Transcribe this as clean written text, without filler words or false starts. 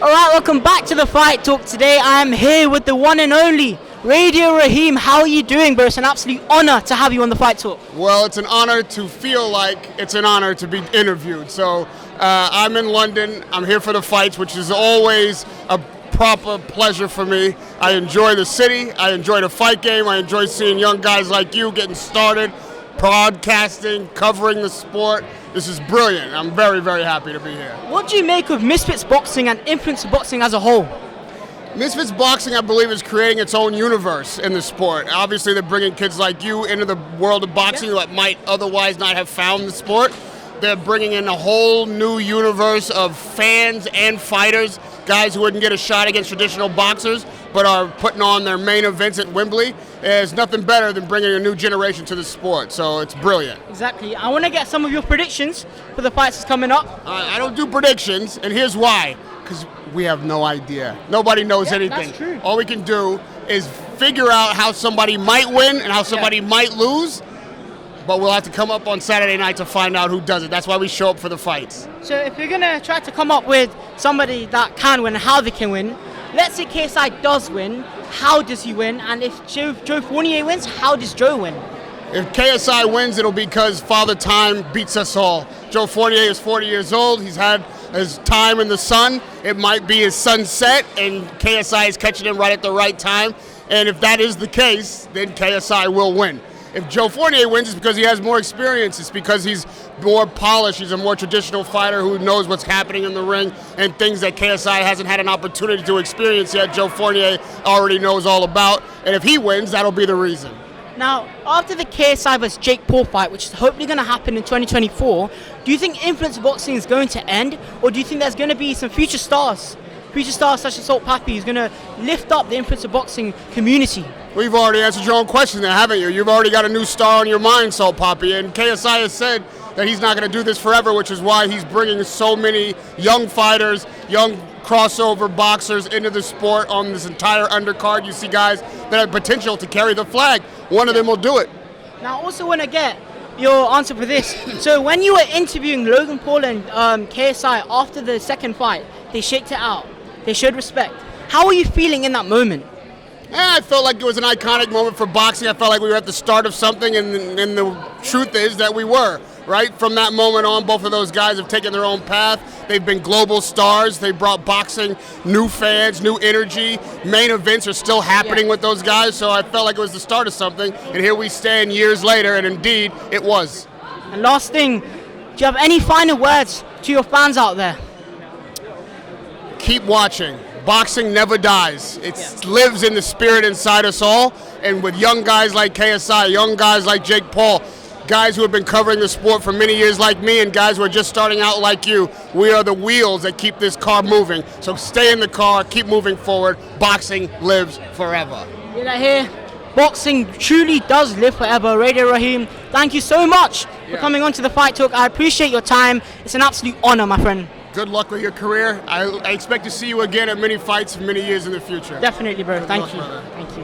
Alright, welcome back to the Fight Talk. Today I am here with the one and only Radio Rahim. How are you doing, bro? It's an absolute honor to have you on the Fight Talk. Well, it's an honor to feel like it's an honor to be interviewed. So I'm in London. I'm here for the fights, which is always a proper pleasure for me. I enjoy the city. I enjoy the fight game. I enjoy seeing young guys like you getting started, broadcasting, covering the sport. This is brilliant. I'm very, very happy to be here. What do you make of Misfits Boxing and influencer boxing as a whole? Misfits Boxing, I believe, is creating its own universe in the sport. Obviously, they're bringing kids like you into the world of boxing that might otherwise not have found the sport. They're bringing in a whole new universe of fans and fighters, guys who wouldn't get a shot against traditional boxers, but are putting on their main events at Wembley. There's nothing better than bringing a new generation to the sport, so it's brilliant. Exactly. I want to get some of your predictions for the fights that's coming up. I don't do predictions, and here's why. Because we have no idea. Nobody knows anything. That's true. All we can do is figure out how somebody might win and how somebody might lose, but we'll have to come up on Saturday night to find out who does it. That's why we show up for the fights. So if you're going to try to come up with somebody that can win and how they can win, let's say KSI does win, how does he win? And if Joe Fournier wins, how does Joe win? If KSI wins, it'll be because Father Time beats us all. Joe Fournier is 40 years old. He's had his time in the sun. It might be his sunset, and KSI is catching him right at the right time. And if that is the case, then KSI will win. If Joe Fournier wins, it's because he has more experience. It's because he's more polished. He's a more traditional fighter who knows what's happening in the ring and things that KSI hasn't had an opportunity to experience yet. Joe Fournier already knows all about. And if he wins, that'll be the reason. Now, after the KSI vs Jake Paul fight, which is hopefully going to happen in 2024, do you think influencer boxing is going to end? Or do you think there's going to be some future stars such as Salt Papi, who's going to lift up the influencer boxing community? Well, you've already answered your own question there, haven't you? You've already got a new star on your mind, Salt Papi, and KSI has said that he's not going to do this forever, which is why he's bringing so many young fighters, young crossover boxers into the sport on this entire undercard. You see guys that have potential to carry the flag. One of them will do it. Now, I also want to get your answer for this. So when you were interviewing Logan Paul and KSI after the second fight, they shaked it out. They showed respect. How are you feeling in that moment? I felt like it was an iconic moment for boxing. I felt like we were at the start of something, and the truth is that we were. Right from that moment on, both of those guys have taken their own path. They've been global stars. They brought boxing new fans, new energy. Main events are still happening with those guys, so I felt like it was the start of something. And here we stand years later, and indeed, it was. And last thing, do you have any final words to your fans out there? Keep watching. Boxing never dies. It lives in the spirit inside us all. And with young guys like KSI, young guys like Jake Paul, guys who have been covering the sport for many years like me, and guys who are just starting out like you, we are the wheels that keep this car moving. So stay in the car, keep moving forward. Boxing lives forever. You know, here, boxing truly does live forever. Radio Rahim, thank you so much for coming on to the Fight Talk. I appreciate your time. It's an absolute honor, my friend. Good luck with your career. I expect to see you again at many fights for many years in the future. Definitely, bro. Thank you. Brother. Thank you.